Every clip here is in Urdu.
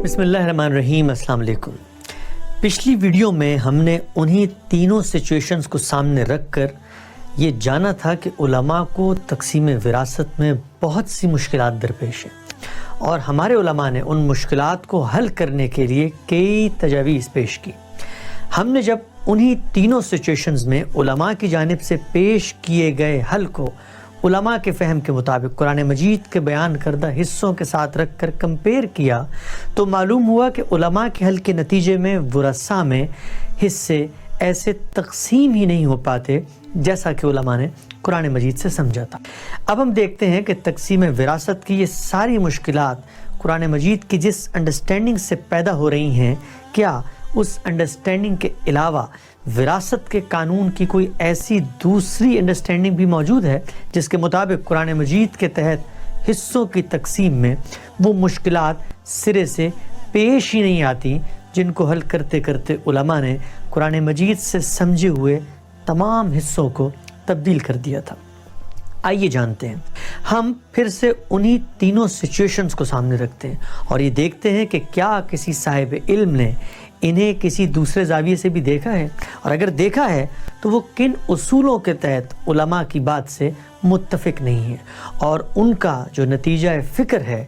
بسم اللہ الرحمن الرحیم۔ السلام علیکم۔ پچھلی ویڈیو میں ہم نے انہی تینوں سچویشنز کو سامنے رکھ کر یہ جانا تھا کہ علماء کو تقسیم وراثت میں بہت سی مشکلات درپیش ہیں، اور ہمارے علماء نے ان مشکلات کو حل کرنے کے لیے کئی تجاویز پیش کی۔ ہم نے جب انہی تینوں سچویشنز میں علماء کی جانب سے پیش کیے گئے حل کو علماء کے فہم کے مطابق قرآن مجید کے بیان کردہ حصوں کے ساتھ رکھ کر کمپیر کیا تو معلوم ہوا کہ علماء کے حل کے نتیجے میں ورثاء میں حصے ایسے تقسیم ہی نہیں ہو پاتے جیسا کہ علماء نے قرآن مجید سے سمجھا تھا۔ اب ہم دیکھتے ہیں کہ تقسیم وراثت کی یہ ساری مشکلات قرآن مجید کی جس انڈرسٹینڈنگ سے پیدا ہو رہی ہیں، کیا اس انڈرسٹینڈنگ کے علاوہ وراثت کے قانون کی کوئی ایسی دوسری انڈرسٹینڈنگ بھی موجود ہے جس کے مطابق قرآن مجید کے تحت حصوں کی تقسیم میں وہ مشکلات سرے سے پیش ہی نہیں آتی جن کو حل کرتے کرتے علماء نے قرآن مجید سے سمجھے ہوئے تمام حصوں کو تبدیل کر دیا تھا؟ آئیے جانتے ہیں۔ ہم پھر سے انہی تینوں سچویشنز کو سامنے رکھتے ہیں اور یہ دیکھتے ہیں کہ کیا کسی صاحب علم نے انہیں کسی دوسرے زاویے سے بھی دیکھا ہے، اور اگر دیکھا ہے تو وہ کن اصولوں کے تحت علماء کی بات سے متفق نہیں ہے، اور ان کا جو نتیجہ فکر ہے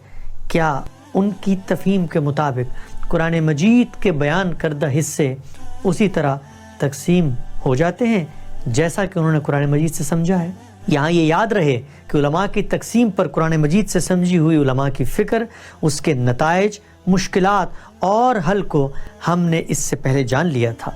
کیا ان کی تفہیم کے مطابق قرآن مجید کے بیان کردہ حصے اسی طرح تقسیم ہو جاتے ہیں جیسا کہ انہوں نے قرآن مجید سے سمجھا ہے۔ یہاں یہ یاد رہے کہ علماء کی تقسیم پر قرآن مجید سے سمجھی ہوئی علماء کی فکر، اس کے نتائج، مشکلات اور حل کو ہم نے اس سے پہلے جان لیا تھا،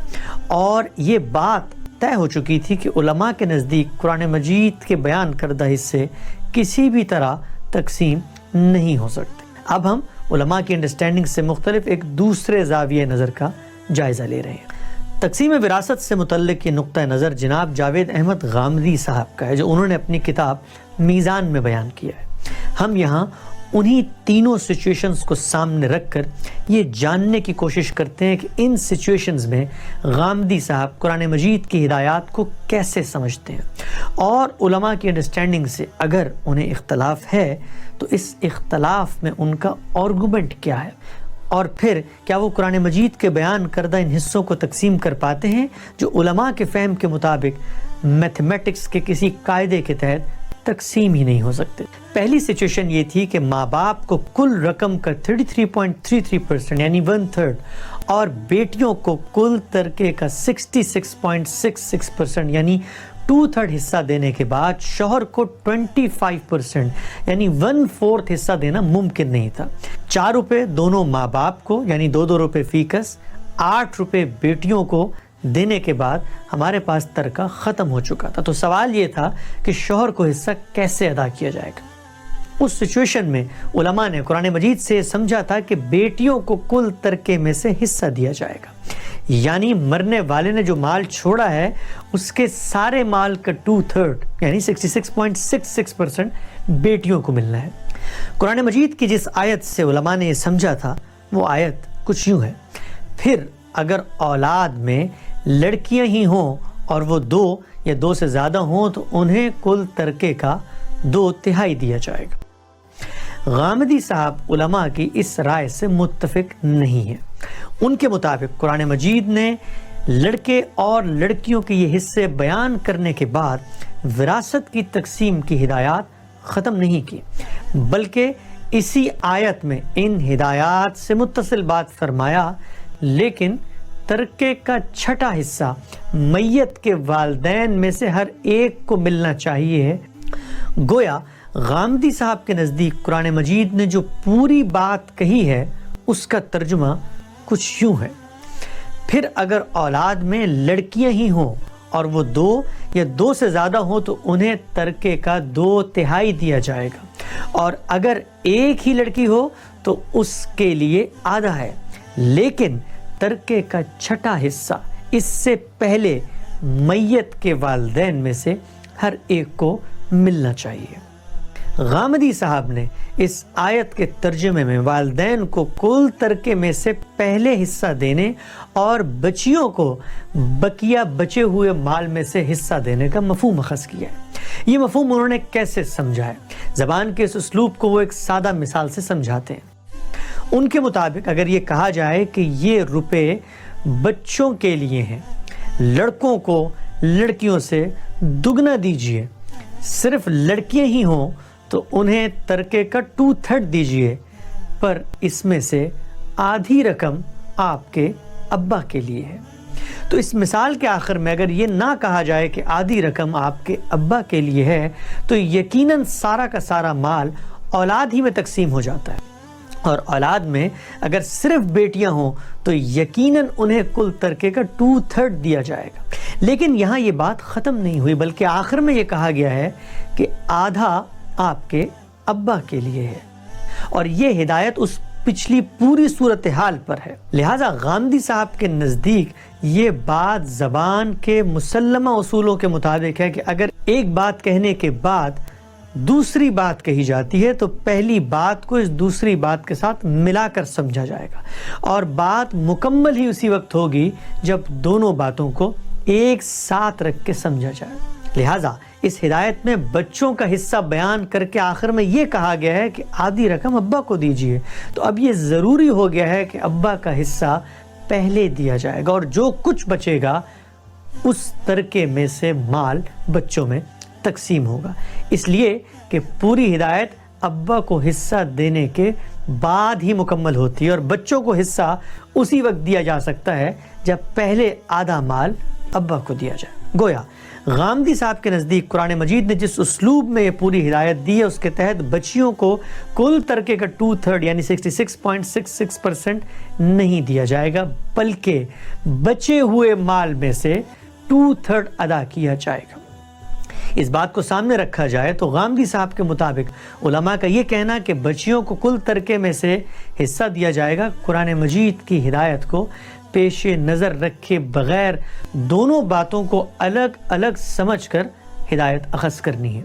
اور یہ بات طے ہو چکی تھی کہ علماء کے نزدیک قرآن مجید کے بیان کردہ حصے کسی بھی طرح تقسیم نہیں ہو سکتے۔ اب ہم علماء کی انڈرسٹینڈنگ سے مختلف ایک دوسرے زاویہ نظر کا جائزہ لے رہے ہیں۔ تقسیم وراثت سے متعلق یہ نقطہ نظر جناب جاوید احمد غامدی صاحب کا ہے، جو انہوں نے اپنی کتاب میزان میں بیان کیا ہے۔ ہم یہاں انہی تینوں سچویشنز کو سامنے رکھ کر یہ جاننے کی کوشش کرتے ہیں کہ ان سچویشنز میں غامدی صاحب قرآن مجید کی ہدایات کو کیسے سمجھتے ہیں، اور علماء کی انڈرسٹینڈنگ سے اگر انہیں اختلاف ہے تو اس اختلاف میں ان کا آرگومنٹ کیا ہے، اور پھر کیا وہ قرآن مجید کے بیان کردہ ان حصوں کو تقسیم کر پاتے ہیں جو علماء کے فہم کے مطابق میتھمیٹکس کے کسی قاعدے کے تحت تقسیم ہی نہیں ہو سکتے۔ پہلی سچویشن یہ تھی کہ ماں باپ کو کل رقم کا 33.33% یعنی 1/3 اور بیٹیوں کو کل ترکے کا 66.66% یعنی 2/3 حصہ دینے کے بعد شوہر کو 25% یعنی 1/4 حصہ دینا ممکن نہیں تھا۔ 4 روپے دونوں ماں باپ کو یعنی 2 روپے فی کس، 8 روپے بیٹیوں کو دینے کے بعد ہمارے پاس ترکہ ختم ہو چکا تھا۔ تو سوال یہ تھا کہ شوہر کو حصہ کیسے ادا کیا جائے گا۔ اس سچویشن میں علماء نے قرآن مجید سے سمجھا تھا کہ بیٹیوں کو کل ترکے میں سے حصہ دیا جائے گا، یعنی مرنے والے نے جو مال چھوڑا ہے اس کے سارے مال کا 2/3 یعنی 66.66% بیٹیوں کو ملنا ہے۔ قرآن مجید کی جس آیت سے علماء نے یہ سمجھا تھا وہ آیت کچھ یوں ہے: پھر اگر اولاد میں لڑکیاں ہی ہوں اور وہ 2 یا 2 سے زیادہ ہوں تو انہیں کل ترکے کا 2/3 دیا جائے گا۔ غامدی صاحب علماء کی اس رائے سے متفق نہیں ہیں۔ ان کے مطابق قرآن مجید نے لڑکے اور لڑکیوں کے یہ حصے بیان کرنے کے بعد وراثت کی تقسیم کی ہدایات ختم نہیں کی، بلکہ اسی آیت میں ان ہدایات سے متصل بات فرمایا، لیکن ترکے کا 6واں حصہ میت کے والدین میں سے ہر ایک کو ملنا چاہیے۔ گویا غامدی صاحب کے نزدیک قرآن مجید نے جو پوری بات کہی ہے اس کا ترجمہ کچھ یوں ہے: پھر اگر اولاد میں لڑکیاں ہی ہوں اور وہ 2 یا 2 سے زیادہ ہوں تو انہیں ترکے کا 2/3 دیا جائے گا، اور اگر ایک ہی لڑکی ہو تو اس کے لیے آدھا ہے، لیکن ترکے کا 6واں حصہ اس سے پہلے میت کے والدین میں سے ہر ایک کو ملنا چاہیے۔ غامدی صاحب نے اس آیت کے ترجمے میں والدین کو کل ترکے میں سے پہلے حصہ دینے اور بچیوں کو بقیہ بچے ہوئے مال میں سے حصہ دینے کا مفہوم اخذ کیا ہے۔ یہ مفہوم انہوں نے کیسے سمجھا ہے؟ زبان کے اس اسلوب کو وہ ایک سادہ مثال سے سمجھاتے ہیں۔ ان کے مطابق اگر یہ کہا جائے کہ یہ روپے بچوں کے لیے ہیں، لڑکوں کو لڑکیوں سے دگنا دیجئے، صرف لڑکیاں ہی ہوں تو انہیں ترکے کا 2/3 دیجئے، پر اس میں سے آدھی رقم آپ کے ابا کے لیے ہے۔ تو اس مثال کے آخر میں اگر یہ نہ کہا جائے کہ آدھی رقم آپ کے ابا کے لیے ہے تو یقیناً سارا کا سارا مال اولاد ہی میں تقسیم ہو جاتا ہے، اور اولاد میں اگر صرف بیٹیاں ہوں تو یقیناً انہیں کل ترکے کا 2/3 دیا جائے گا۔ لیکن یہاں یہ بات ختم نہیں ہوئی، بلکہ آخر میں یہ کہا گیا ہے کہ آدھا آپ کے ابا کے لیے ہے، اور یہ ہدایت اس پچھلی پوری صورتحال پر ہے۔ لہٰذا غامدی صاحب کے نزدیک یہ بات زبان کے مسلمہ اصولوں کے مطابق ہے کہ اگر ایک بات کہنے کے بعد دوسری بات کہی جاتی ہے تو پہلی بات کو اس دوسری بات کے ساتھ ملا کر سمجھا جائے گا، اور بات مکمل ہی اسی وقت ہوگی جب دونوں باتوں کو ایک ساتھ رکھ کے سمجھا جائے۔ لہٰذا اس ہدایت میں بچوں کا حصہ بیان کر کے آخر میں یہ کہا گیا ہے کہ آدھی رقم ابا کو دیجئے، تو اب یہ ضروری ہو گیا ہے کہ ابا کا حصہ پہلے دیا جائے گا، اور جو کچھ بچے گا اس ترکے میں سے مال بچوں میں تقسیم ہوگا، اس لیے کہ پوری ہدایت ابا کو حصہ دینے کے بعد ہی مکمل ہوتی ہے، اور بچوں کو حصہ اسی وقت دیا جا سکتا ہے جب پہلے آدھا مال ابا کو دیا جائے۔ گویا غامدی صاحب کے نزدیک قرآن مجید نے جس اسلوب میں یہ پوری ہدایت دی ہے اس کے تحت بچیوں کو کل ترکے کا 2/3 یعنی 66.66% نہیں دیا جائے گا، بلکہ بچے ہوئے مال میں سے 2/3 ادا کیا جائے گا۔ اس بات کو سامنے رکھا جائے تو غامدی صاحب کے مطابق علماء کا یہ کہنا کہ بچیوں کو کل ترکے میں سے حصہ دیا جائے گا، قرآن مجید کی ہدایت کو پیش نظر رکھے بغیر دونوں باتوں کو الگ الگ سمجھ کر ہدایت اخذ کرنی ہے،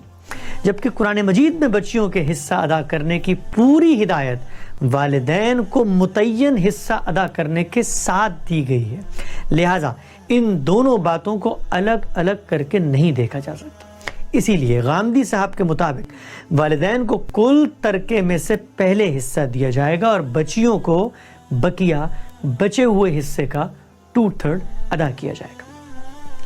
جبکہ قرآن مجید میں بچیوں کے حصہ ادا کرنے کی پوری ہدایت والدین کو متعین حصہ ادا کرنے کے ساتھ دی گئی ہے۔ لہٰذا ان دونوں باتوں کو الگ الگ کر کے نہیں دیکھا جا سکتا۔ اسی لیے غامدی صاحب کے مطابق والدین کو کل ترکے میں سے پہلے حصہ دیا جائے گا، اور بچیوں کو بقیہ بچے ہوئے حصے کا 2/3 ادا کیا جائے گا۔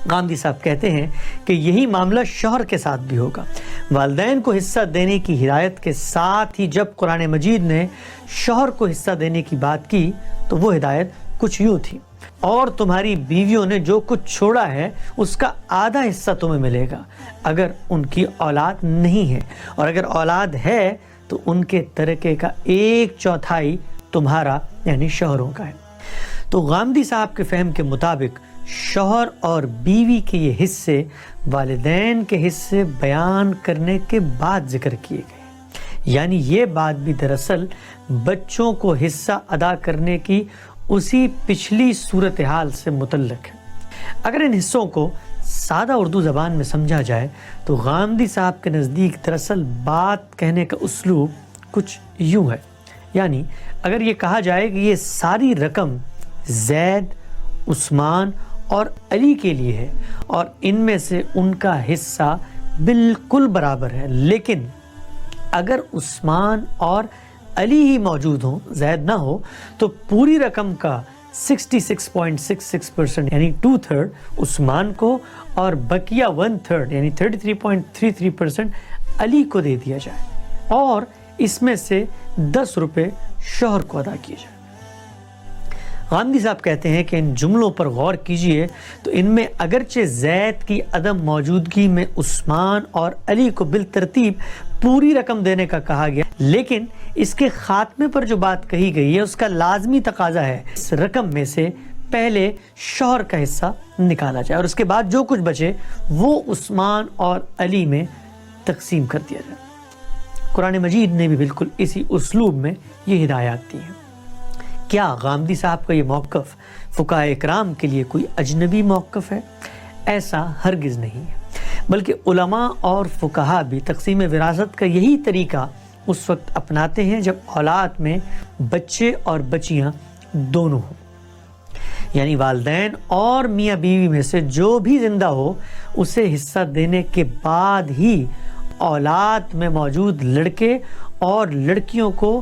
غامدی صاحب کہتے ہیں کہ یہی معاملہ شوہر کے ساتھ بھی ہوگا۔ والدین کو حصہ دینے کی ہدایت کے ساتھ ہی جب قرآن مجید نے شوہر کو حصہ دینے کی بات کی تو وہ ہدایت کچھ یوں تھی: اور تمہاری بیویوں نے جو کچھ چھوڑا ہے اس کا آدھا حصہ تمہیں ملے گا اگر ان کی اولاد نہیں ہے، اور اگر اولاد ہے تو ان کے ترکے کا 1/4 تمہارا یعنی شوہروں کا ہے۔ تو غامدی صاحب کے فہم کے مطابق شوہر اور بیوی کے یہ حصے والدین کے حصے بیان کرنے کے بعد ذکر کیے گئے، یعنی یہ بات بھی دراصل بچوں کو حصہ ادا کرنے کی اسی پچھلی صورتحال سے متعلق ہے۔ اگر ان حصوں کو سادہ اردو زبان میں سمجھا جائے تو غامدی صاحب کے نزدیک دراصل بات کہنے کا اسلوب کچھ یوں ہے، یعنی اگر یہ کہا جائے کہ یہ ساری رقم زید، عثمان اور علی کے لیے ہے اور ان میں سے ان کا حصہ بالکل برابر ہے، لیکن اگر عثمان اور علی ہی موجود ہوں، زید نہ ہو، تو پوری رقم کا 66.66% یعنی 2/3 عثمان کو اور بقیہ 1/3 یعنی 33.33% علی کو دے دیا جائے، اور اس میں سے 10 روپے شوہر کو ادا کیے جائے۔ غامدی صاحب کہتے ہیں کہ ان جملوں پر غور کیجئے تو ان میں اگرچہ زید کی عدم موجودگی میں عثمان اور علی کو بالترتیب پوری رقم دینے کا کہا گیا، لیکن اس کے خاتمے پر جو بات کہی گئی ہے اس کا لازمی تقاضا ہے اس رقم میں سے پہلے شوہر کا حصہ نکالا جائے اور اس کے بعد جو کچھ بچے وہ عثمان اور علی میں تقسیم کر دیا جائے۔ قرآن مجید نے بھی بالکل اسی اسلوب میں یہ ہدایات دی ہیں۔ کیا غامدی صاحب کا یہ موقف فقہاء اکرام کے لیے کوئی اجنبی موقف ہے؟ ایسا ہرگز نہیں ہے، بلکہ علماء اور فقہاء بھی تقسیم وراثت کا یہی طریقہ اس وقت اپناتے ہیں جب اولاد میں بچے اور بچیاں دونوں ہوں، یعنی والدین اور میاں بیوی میں سے جو بھی زندہ ہو اسے حصہ دینے کے بعد ہی اولاد میں موجود لڑکے اور لڑکیوں کو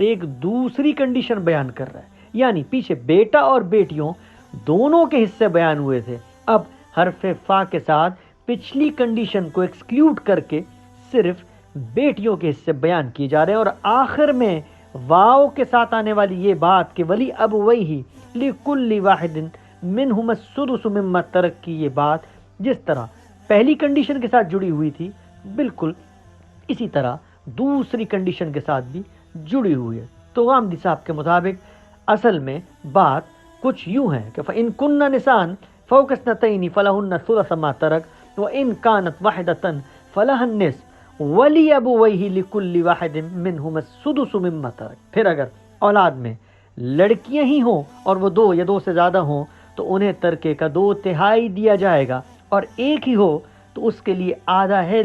ایک دوسری کنڈیشن بیان کر رہا ہے، یعنی پیچھے بیٹا اور بیٹیوں دونوں کے حصے بیان ہوئے تھے، اب حرف فا کے ساتھ پچھلی کنڈیشن کو ایکسکلیوڈ کر کے صرف بیٹیوں کے حصے بیان کیے جا رہے ہیں، اور آخر میں واو کے ساتھ آنے والی یہ بات کہ ولی ابویہ لکل واحد منہما السدس مما ترک کی یہ بات جس طرح پہلی کنڈیشن کے ساتھ جڑی ہوئی تھی، بالکل اسی طرح دوسری کنڈیشن کے ساتھ بھی جڑی ہوئی ہے۔ تو غامدی صاحب کے مطابق اصل میں بات کچھ یوں ہے کہ فَإِن كُنَّ نِسَاءً فَوْقَ اثْنَتَيْنِ فَلَهُنَّ ثُلُثُ مَا تَرَكَ وَإِن كَانَتْ وَاحِدَةً فَلَهَا النِّصْفُ وَلِأَبَوَيْهِ لِكُلِّ وَاحِدٍ مِّنْهُمَا السُّدُسُ مِمَّا تَرَكَ۔ پھر اگر اولاد میں لڑکیاں ہی ہوں اور وہ 2 یا 2 سے زیادہ ہوں تو انہیں ترکے کا 2/3 دیا جائے گا، اور ایک ہی ہو تو اس کے لیے آدھا ہے،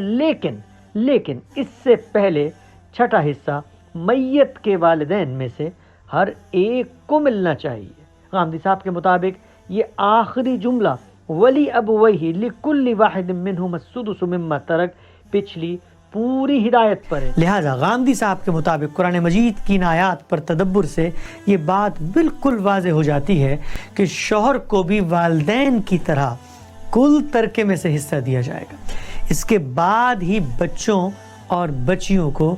لیکن اس سے پہلے چھٹا حصہ میت کے والدین میں سے ہر ایک کو ملنا چاہیے۔ غامدی صاحب کے مطابق یہ آخری جملہ ولی ابویہ لکل واحد منہما السدس مما ترک پچھلی پوری ہدایت پر ہے۔ لہٰذا غامدی صاحب کے مطابق قرآن مجید کی ان آیات پر تدبر سے یہ بات بالکل واضح ہو جاتی ہے کہ شوہر کو بھی والدین کی طرح کل ترکے میں سے حصہ دیا جائے گا، اس کے بعد ہی بچوں اور بچیوں کو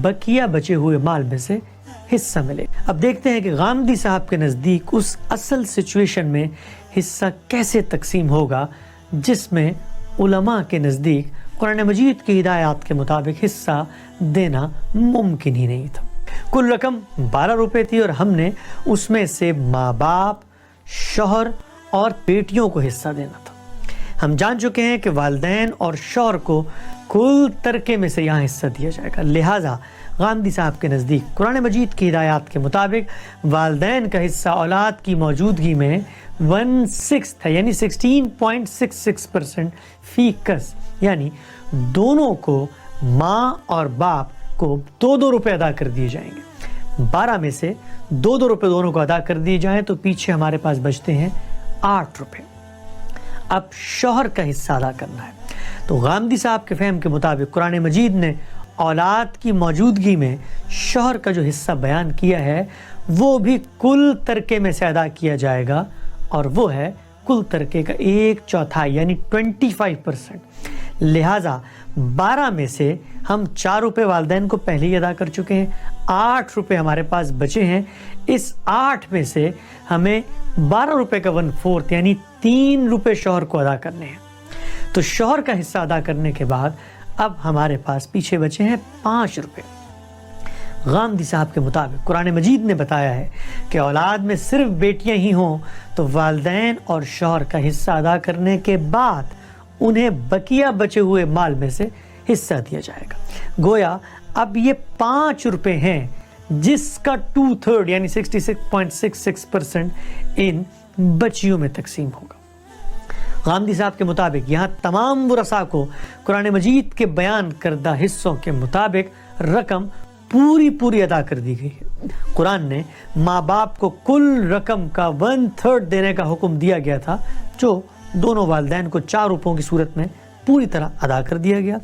بقیہ بچے ہوئے مال میں سے حصہ ملے۔ اب دیکھتے ہیں کہ غامدی صاحب کے نزدیک اس اصل سچویشن میں حصہ کیسے تقسیم ہوگا جس میں علماء کے نزدیک قرآن مجید کی ہدایات کے مطابق حصہ دینا ممکن ہی نہیں تھا۔ کل رقم 12 روپے تھی اور ہم نے اس میں سے ماں باپ، شوہر اور بیٹیوں کو حصہ دینا تھا۔ ہم جان چکے ہیں کہ والدین اور شوہر کو کل ترکے میں سے یہاں حصہ دیا جائے گا، لہٰذا غامدی صاحب کے نزدیک قرآن مجید کی ہدایات کے مطابق والدین کا حصہ اولاد کی موجودگی میں 1/6 ہے، یعنی 16.66% فی کس، یعنی دونوں کو ماں اور باپ کو 2 روپے ادا کر دیے جائیں گے۔ 12 میں سے 2 روپے دونوں کو ادا کر دیے جائیں تو پیچھے ہمارے پاس بچتے ہیں 8 روپے۔ اب شوہر کا حصہ ادا کرنا ہے، تو غامدی صاحب کے فہم کے مطابق قرآن مجید نے اولاد کی موجودگی میں شوہر کا جو حصہ بیان کیا ہے وہ بھی کل ترکے میں سے ادا کیا جائے گا، اور وہ ہے کل ترکے کا 1/4 یعنی 25%۔ لہٰذا 12 میں سے ہم 4 روپے والدین کو پہلے ہی ادا کر چکے ہیں، 8 روپے ہمارے پاس بچے ہیں، اس 8 میں سے ہمیں 12 روپے کا 1/4 یعنی 3 روپے شوہر کو ادا کرنے ہیں۔ تو شوہر کا حصہ ادا کرنے کے بعد اب ہمارے پاس پیچھے بچے ہیں 5 روپے۔ غامدی صاحب کے مطابق قرآن مجید نے بتایا ہے کہ اولاد میں صرف بیٹیاں ہی ہوں تو والدین اور شوہر کا حصہ ادا کرنے کے بعد انہیں بقیہ بچے ہوئے مال میں سے حصہ دیا جائے گا۔ گویا اب یہ 5 روپے ہیں جس کا 2/3 یعنی 66.66% ان بچیوں میں تقسیم ہوگا۔ غامدی صاحب کے مطابق یہاں تمام ورثاء کو قرآن مجید کے بیان کردہ حصوں کے مطابق رقم پوری ادا کر دی گئی ہے۔ قرآن نے ماں باپ کو کل رقم کا 1/3 دینے کا حکم دیا گیا تھا، جو دونوں والدین کو 4 روپوں کی صورت میں پوری طرح ادا کر دیا گیا۔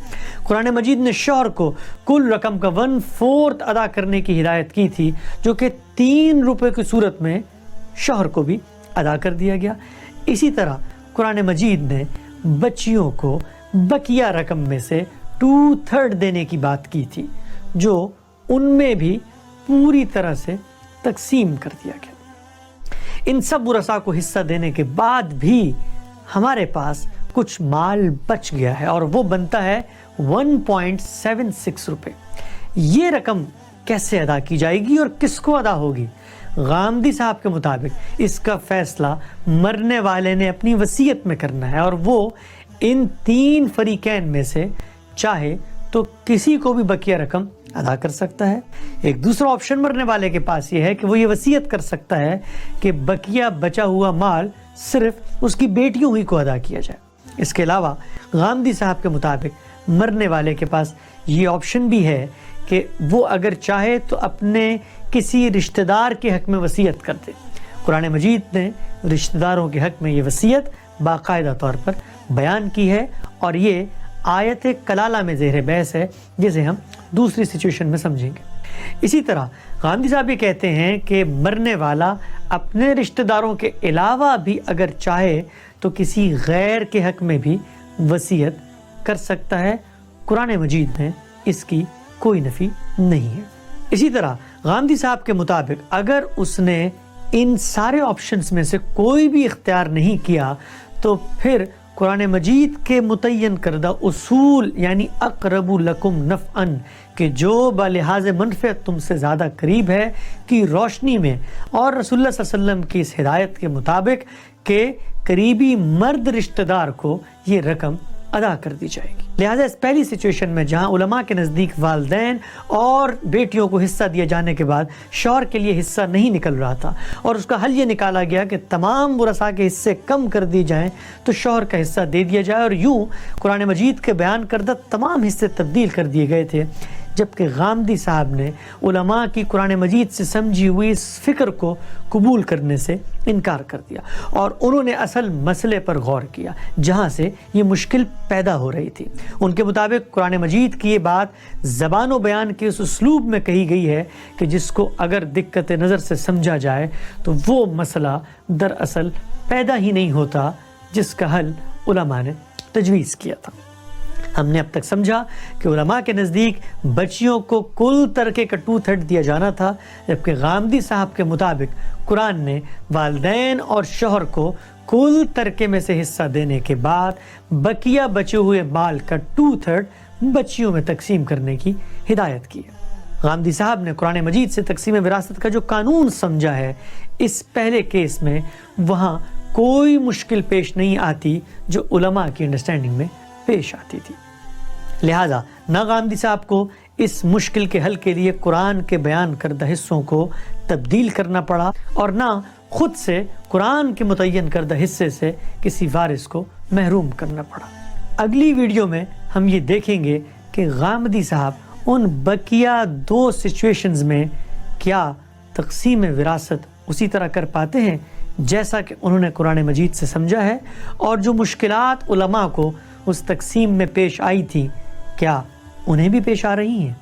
قرآن مجید نے شوہر کو کل رقم کا 1/4 ادا کرنے کی ہدایت کی تھی، جو کہ 3 روپے کی صورت میں شوہر کو بھی ادا کر دیا گیا۔ اسی طرح قرآن مجید نے بچیوں کو بقیہ رقم میں سے 2/3 دینے کی بات کی تھی، جو ان میں بھی پوری طرح سے تقسیم کر دیا گیا۔ ان سب ورثاء کو حصہ دینے کے بعد بھی ہمارے پاس کچھ مال بچ گیا ہے، اور وہ بنتا ہے 1.76 روپے۔ یہ رقم کیسے ادا کی جائے گی اور کس کو ادا ہوگی؟ غامدی صاحب کے مطابق اس کا فیصلہ مرنے والے نے اپنی وصیت میں کرنا ہے، اور وہ ان 3 فریقین میں سے چاہے تو کسی کو بھی بقیہ رقم ادا کر سکتا ہے۔ ایک دوسرا آپشن مرنے والے کے پاس یہ ہے کہ وہ یہ وصیت کر سکتا ہے کہ بقیہ بچا ہوا مال صرف اس کی بیٹیوں ہی کو ادا کیا جائے۔ اس کے علاوہ غامدی صاحب کے مطابق مرنے والے کے پاس یہ آپشن بھی ہے کہ وہ اگر چاہے تو اپنے کسی رشتہ دار کے حق میں وصیت کر دے۔ قرآن مجید نے رشتہ داروں کے حق میں یہ وصیت باقاعدہ طور پر بیان کی ہے، اور یہ آیت کلالہ میں زیر بحث ہے، جسے ہم دوسری سچویشن میں سمجھیں گے۔ اسی طرح غامدی صاحب یہ کہتے ہیں کہ مرنے والا اپنے رشتہ داروں کے علاوہ بھی اگر چاہے تو کسی غیر کے حق میں بھی وصیت کر سکتا ہے، قرآن مجید میں اس کی کوئی نفی نہیں ہے۔ اسی طرح غامدی صاحب کے مطابق اگر اس نے ان سارے آپشنز میں سے کوئی بھی اختیار نہیں کیا تو پھر قرآن مجید کے متعین کردہ اصول یعنی اقرب لکم نفعا کہ جو بلحاظ منفعت تم سے زیادہ قریب ہے کی روشنی میں، اور رسول اللہ صلی اللہ علیہ وسلم کی اس ہدایت کے مطابق کہ قریبی مرد رشتہ دار کو یہ رقم ادا کر دی جائے گی۔ لہٰذا اس پہلی سچویشن میں جہاں علماء کے نزدیک والدین اور بیٹیوں کو حصہ دیا جانے کے بعد شوہر کے لیے حصہ نہیں نکل رہا تھا اور اس کا حل یہ نکالا گیا کہ تمام ورثاء کے حصے کم کر دی جائیں تو شوہر کا حصہ دے دیا جائے، اور یوں قرآن مجید کے بیان کردہ تمام حصے تبدیل کر دیے گئے تھے، جبکہ غامدی صاحب نے علماء کی قرآن مجید سے سمجھی ہوئی اس فکر کو قبول کرنے سے انکار کر دیا اور انہوں نے اصل مسئلے پر غور کیا جہاں سے یہ مشکل پیدا ہو رہی تھی۔ ان کے مطابق قرآن مجید کی یہ بات زبان و بیان کے اس اسلوب میں کہی گئی ہے کہ جس کو اگر دقت نظر سے سمجھا جائے تو وہ مسئلہ دراصل پیدا ہی نہیں ہوتا جس کا حل علماء نے تجویز کیا تھا۔ ہم نے اب تک سمجھا کہ علماء کے نزدیک بچیوں کو کل ترکے کا 2/3 دیا جانا تھا، جبکہ غامدی صاحب کے مطابق قرآن نے والدین اور شوہر کو کل ترکے میں سے حصہ دینے کے بعد بقیہ بچے ہوئے مال کا 2/3 بچیوں میں تقسیم کرنے کی ہدایت کی ہے۔ غامدی صاحب نے قرآن مجید سے تقسیم وراثت کا جو قانون سمجھا ہے اس پہلے کیس میں وہاں کوئی مشکل پیش نہیں آتی جو علماء کی انڈرسٹینڈنگ میں پیش آتی تھی، لہذا نہ غامدی صاحب کو اس مشکل کے حل کے لیے قرآن کے بیان کردہ حصوں کو تبدیل کرنا پڑا اور نہ خود سے قرآن کے متعین کردہ حصے سے کسی وارث کو محروم کرنا پڑا۔ اگلی ویڈیو میں ہم یہ دیکھیں گے کہ غامدی صاحب ان بقیہ 2 سچویشنز میں کیا تقسیم وراثت اسی طرح کر پاتے ہیں جیسا کہ انہوں نے قرآن مجید سے سمجھا ہے، اور جو مشکلات علماء کو اس تقسیم میں پیش آئی تھی کیا انہیں بھی پیش آ رہی ہیں۔